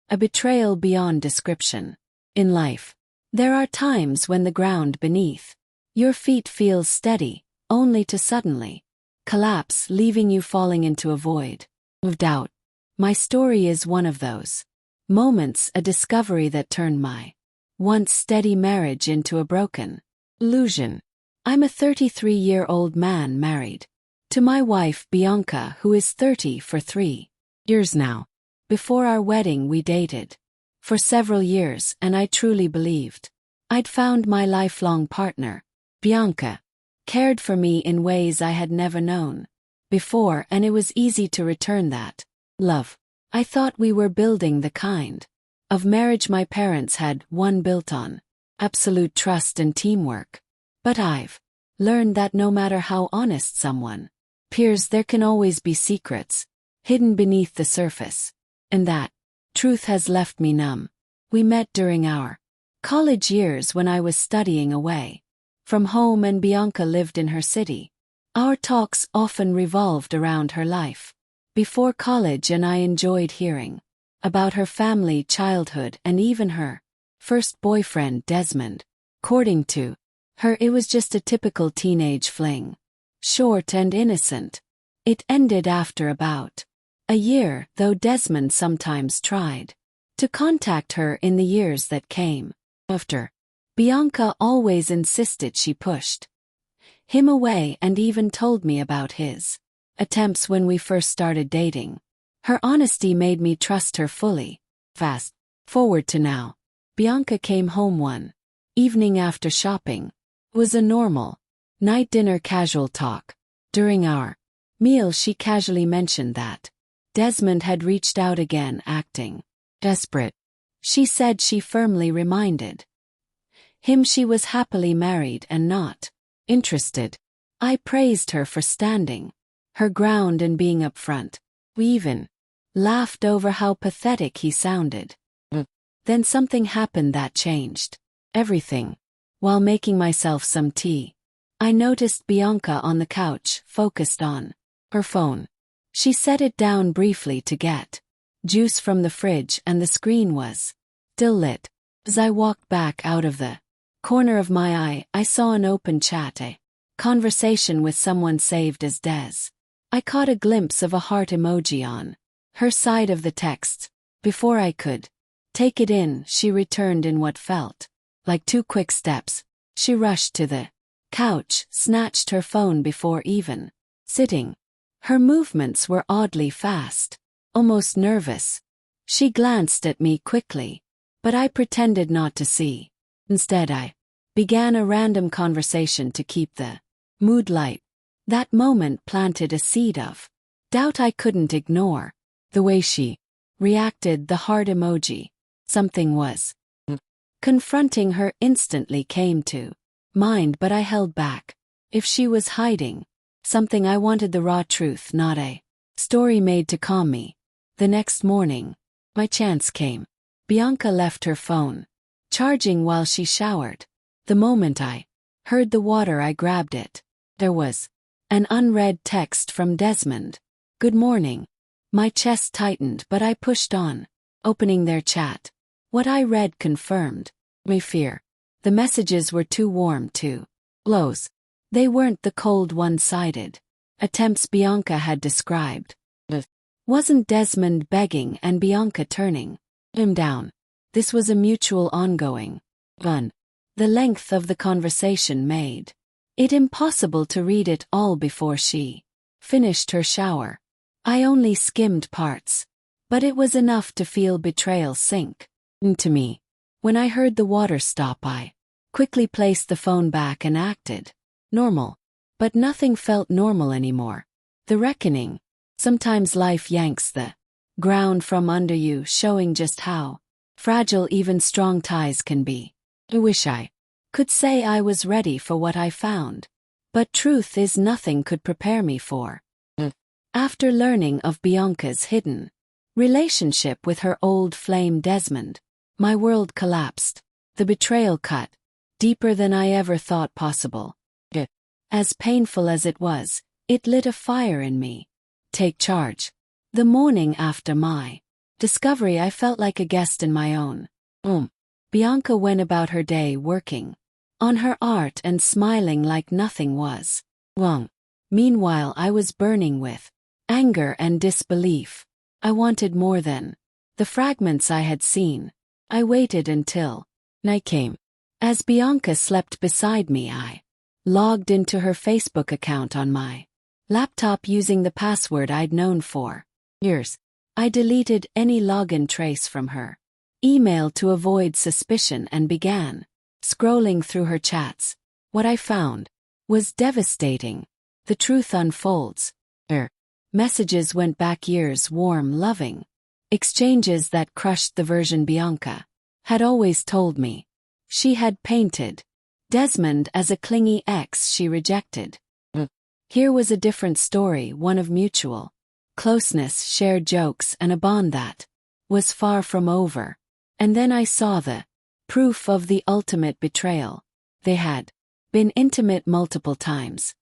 A betrayal beyond description. In life, there are times when the ground beneath your feet feels steady, only to suddenly collapse, leaving you falling into a void of doubt. My story is one of those moments, a discovery that turned my once steady marriage into a broken illusion. I'm a 33-year-old man married to my wife Bianca, who is 30 for 3 years now. Before our wedding we dated for several years, and I truly believed I'd found my lifelong partner. Bianca cared for me in ways I had never known before, and it was easy to return that love. I thought we were building the kind of marriage my parents had, one built on absolute trust and teamwork. But I've learned that no matter how honest someone appears, there can always be secrets hidden beneath the surface. And that truth has left me numb. We met during our college years when I was studying away from home and Bianca lived in her city. Our talks often revolved around her life before college, and I enjoyed hearing about her family, childhood, and even her first boyfriend, Desmond. According to her, it was just a typical teenage fling, short and innocent. It ended after about a year, though Desmond sometimes tried to contact her in the years that came after. Bianca always insisted she pushed him away and even told me about his attempts when we first started dating. Her honesty made me trust her fully. Fast forward to now. Bianca came home one evening after shopping. It was a normal night dinner, casual talk. During our meal she casually mentioned that Desmond had reached out again, acting desperate. She said she firmly reminded him she was happily married and not interested. I praised her for standing her ground and being upfront. We even laughed over how pathetic he sounded. Then something happened that changed everything. While making myself some tea, I noticed Bianca on the couch, focused on her phone. She set it down briefly to get juice from the fridge, and the screen was still lit. As I walked back out of the corner of my eye, I saw an open chat, a conversation with someone saved as Des. I caught a glimpse of a heart emoji on her side of the text. Before I could take it in, she returned in what felt like 2 quick steps. She rushed to the couch, snatched her phone before even sitting. Her movements were oddly fast, almost nervous. She glanced at me quickly, but I pretended not to see. Instead, I began a random conversation to keep the mood light. That moment planted a seed of doubt I couldn't ignore. The way she reacted, the heart emoji, something was confronting her. Instantly came to mind, but I held back. If she was hiding something, I wanted the raw truth, not a story made to calm me. The next morning, my chance came. Bianca left her phone charging while she showered. The moment I heard the water, I grabbed it. There was an unread text from Desmond. "Good morning." My chest tightened, but I pushed on, opening their chat. What I read confirmed my fear. The messages were too warm to close. They weren't the cold, one-sided attempts Bianca had described. Wasn't Desmond begging and Bianca turning him down? This was a mutual, ongoing one. The length of the conversation made it impossible to read it all before she finished her shower. I only skimmed parts, but it was enough to feel betrayal sink into me. When I heard the water stop, I quickly placed the phone back and acted normal. But nothing felt normal anymore. The reckoning. Sometimes life yanks the ground from under you, showing just how fragile even strong ties can be. I wish I could say I was ready for what I found, but truth is, nothing could prepare me for. After learning of Bianca's hidden relationship with her old flame Desmond, my world collapsed. The betrayal cut deeper than I ever thought possible. As painful as it was, it lit a fire in me. Take charge. The morning after my discovery I felt like a guest in my own. Bianca went about her day working on her art and smiling like nothing was wrong. Meanwhile I was burning with anger and disbelief. I wanted more than the fragments I had seen. I waited until night came. As Bianca slept beside me, I logged into her Facebook account on my laptop using the password I'd known for years. I deleted any login trace from her email to avoid suspicion and began scrolling through her chats. What I found was devastating. The truth unfolds. Her messages went back years, warm, loving exchanges that crushed the version Bianca had always told me. She had painted Desmond as a clingy ex she rejected. Here was a different story, one of mutual closeness, shared jokes, and a bond that was far from over. And then I saw the proof of the ultimate betrayal. They had been intimate multiple times.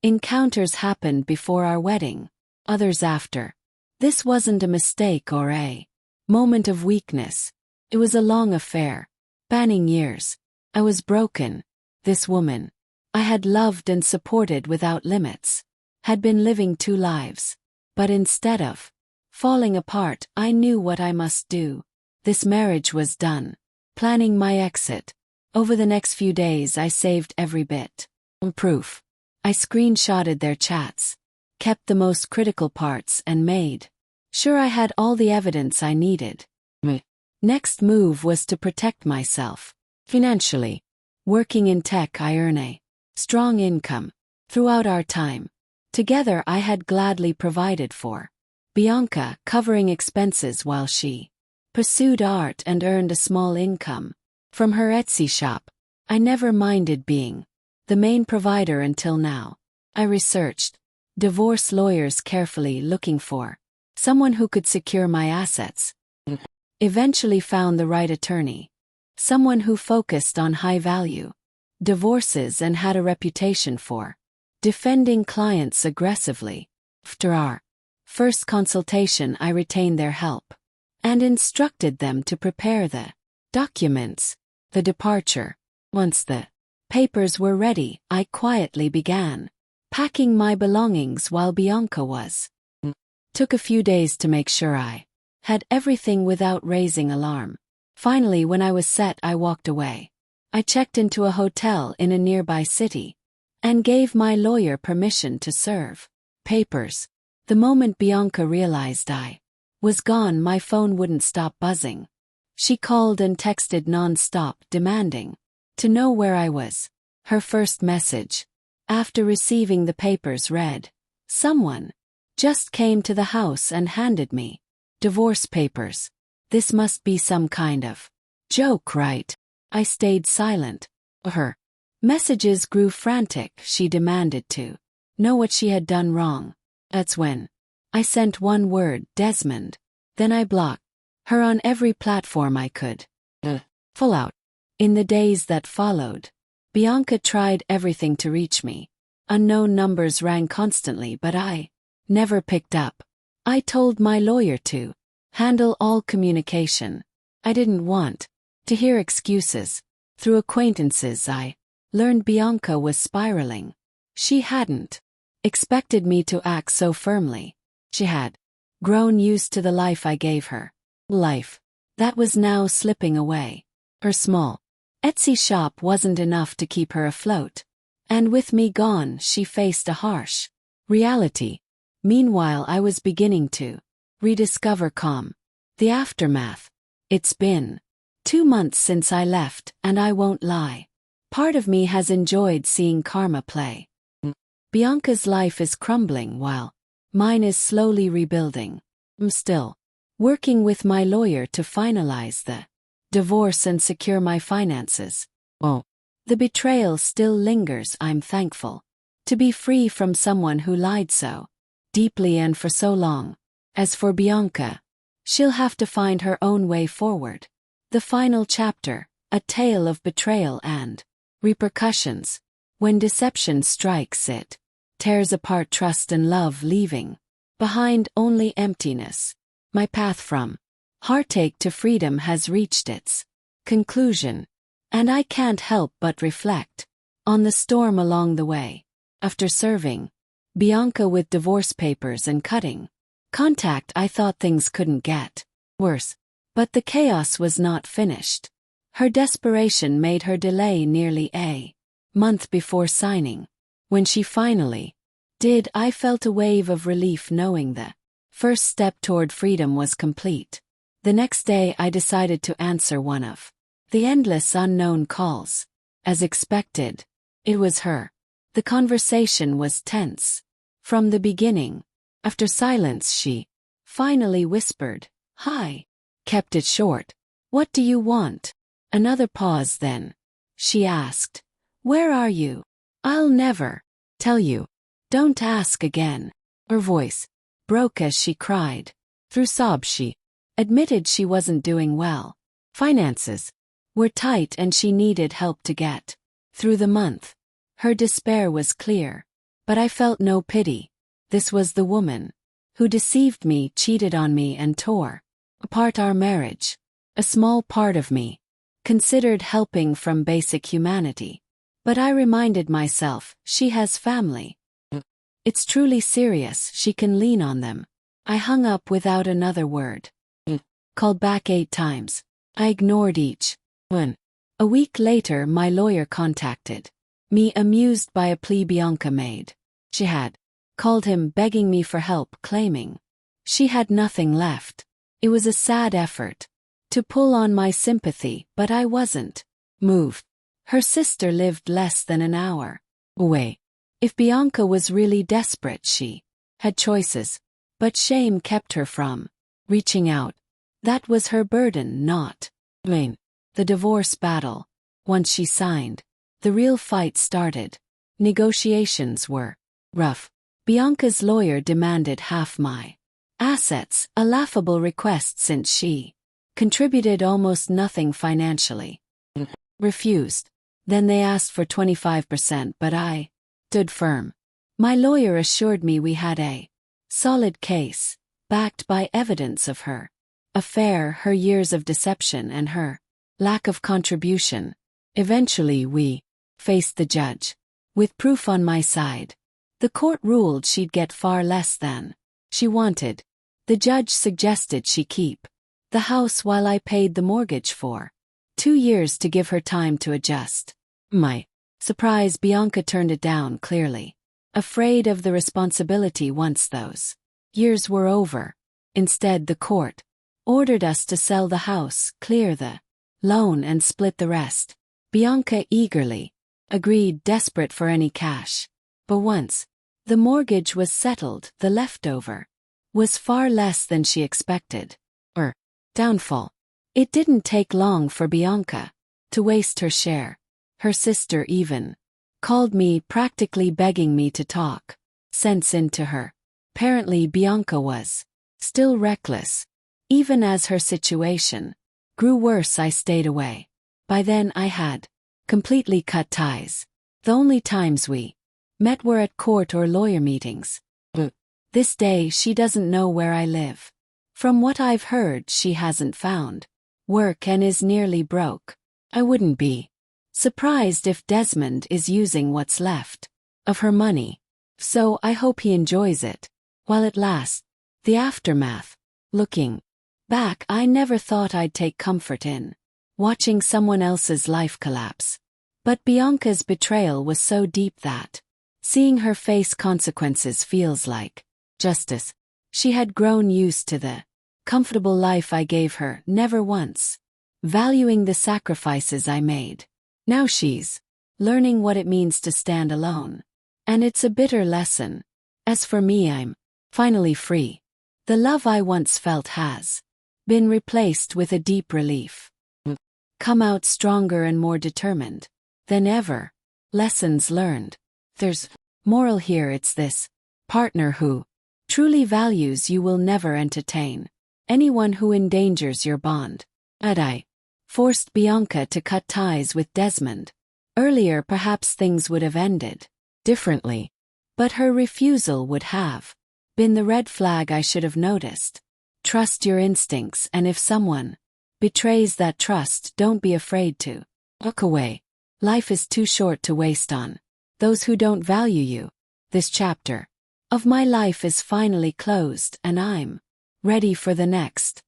Encounters happened before our wedding, others after. This wasn't a mistake or a moment of weakness. It was a long affair, spanning years. I was broken. This woman I had loved and supported without limits had been living two lives. But instead of falling apart, I knew what I must do. This marriage was done. Planning my exit. Over the next few days I saved every bit of proof. I screenshotted their chats, kept the most critical parts, and made sure I had all the evidence I needed. My next move was to protect myself financially. Working in tech, I earn a strong income. Throughout our time together, I had gladly provided for Bianca, covering expenses while she pursued art and earned a small income from her Etsy shop. I never minded being the main provider until now. I researched divorce lawyers carefully, looking for someone who could secure my assets. Eventually found the right attorney, someone who focused on high-value divorces and had a reputation for defending clients aggressively. After our first consultation, I retained their help and instructed them to prepare the documents. The departure. Once the papers were ready, I quietly began packing my belongings while Bianca was. Took a few days to make sure I had everything without raising alarm. Finally, when I was set, I walked away. I checked into a hotel in a nearby city and gave my lawyer permission to serve papers. The moment Bianca realized I was gone, my phone wouldn't stop buzzing. She called and texted non-stop, demanding to know where I was. Her first message, after receiving the papers, read, "Someone just came to the house and handed me divorce papers. This must be some kind of joke, right?" I stayed silent. Her messages grew frantic. She demanded to know what she had done wrong. That's when I sent one word, Desmond. Then I blocked her on every platform I could. Full out. In the days that followed, Bianca tried everything to reach me. Unknown numbers rang constantly, but I never picked up. I told my lawyer to handle all communication. I didn't want to hear excuses. Through acquaintances, I learned Bianca was spiraling. She hadn't expected me to act so firmly. She had grown used to the life I gave her. Life that was now slipping away. Her small Etsy shop wasn't enough to keep her afloat. And with me gone, she faced a harsh reality. Meanwhile, I was beginning to rediscover calm. The aftermath. It's been 2 months since I left, and I won't lie. Part of me has enjoyed seeing karma play. Bianca's life is crumbling while mine is slowly rebuilding. I'm still working with my lawyer to finalize the divorce and secure my finances. The betrayal still lingers. I'm thankful to be free from someone who lied so deeply and for so long. As for Bianca, she'll have to find her own way forward. The final chapter, a tale of betrayal and repercussions. When deception strikes, it tears apart trust and love, leaving behind only emptiness. My path from heartache to freedom has reached its conclusion, and I can't help but reflect on the storm along the way. After serving Bianca with divorce papers and cutting contact, I thought things couldn't get worse. But the chaos was not finished. Her desperation made her delay nearly a month before signing. When she finally did, I felt a wave of relief knowing the first step toward freedom was complete. The next day I decided to answer one of the endless unknown calls. As expected, it was her. The conversation was tense from the beginning. After silence, she finally whispered, "Hi." Kept it short. "What do you want?" Another pause, then she asked, "Where are you?" "I'll never tell you." "Don't ask again." Her voice broke as she cried. Through sobs she admitted she wasn't doing well. Finances were tight and she needed help to get through the month. Her despair was clear, but I felt no pity. This was the woman who deceived me, cheated on me, and tore apart our marriage. A small part of me considered helping from basic humanity. But I reminded myself, she has family. It's truly serious, she can lean on them. I hung up without another word. Called back 8 times. I ignored each one. A week later my lawyer contacted me, amused by a plea Bianca made. She had called him begging me for help, claiming she had nothing left. It was a sad effort to pull on my sympathy, but I wasn't moved. Her sister lived less than an hour away. If Bianca was really desperate, she had choices, but shame kept her from reaching out. That was her burden, not mine. The divorce battle. Once she signed, the real fight started. Negotiations were rough. Bianca's lawyer demanded half my assets, a laughable request since she contributed almost nothing financially. Refused. Then they asked for 25%, but I stood firm. My lawyer assured me we had a solid case, backed by evidence of her affair, her years of deception, and her lack of contribution. Eventually we faced the judge. With proof on my side, the court ruled she'd get far less than she wanted. The judge suggested she keep the house while I paid the mortgage for 2 years to give her time to adjust. My surprise, Bianca turned it down, clearly afraid of the responsibility once those years were over. Instead, the court ordered us to sell the house, clear the loan, and split the rest. Bianca eagerly agreed, desperate for any cash. But once the mortgage was settled, the leftover was far less than she expected. Her downfall. It didn't take long for Bianca to waste her share. Her sister even called me, practically begging me to talk sense into her. Apparently Bianca was still reckless. Even as her situation grew worse, I stayed away. By then I had completely cut ties. The only times we met were at court or lawyer meetings. This day she doesn't know where I live. From what I've heard, she hasn't found work and is nearly broke. I wouldn't be surprised if Desmond is using what's left of her money. So I hope he enjoys it while it lasts. The aftermath. Looking back, I never thought I'd take comfort in watching someone else's life collapse. But Bianca's betrayal was so deep that seeing her face consequences feels like justice. She had grown used to the comfortable life I gave her, never once valuing the sacrifices I made. Now she's learning what it means to stand alone. And it's a bitter lesson. As for me, I'm finally free. The love I once felt has been replaced with a deep relief. Come out stronger and more determined than ever. Lessons learned. There's moral here. It's this: partner who truly values you will never entertain anyone who endangers your bond. Had I forced Bianca to cut ties with Desmond earlier, perhaps things would have ended differently. But her refusal would have been the red flag I should have noticed. Trust your instincts, and if someone betrays that trust, don't be afraid to look away. Life is too short to waste on those who don't value you. This chapter of my life is finally closed, and I'm ready for the next.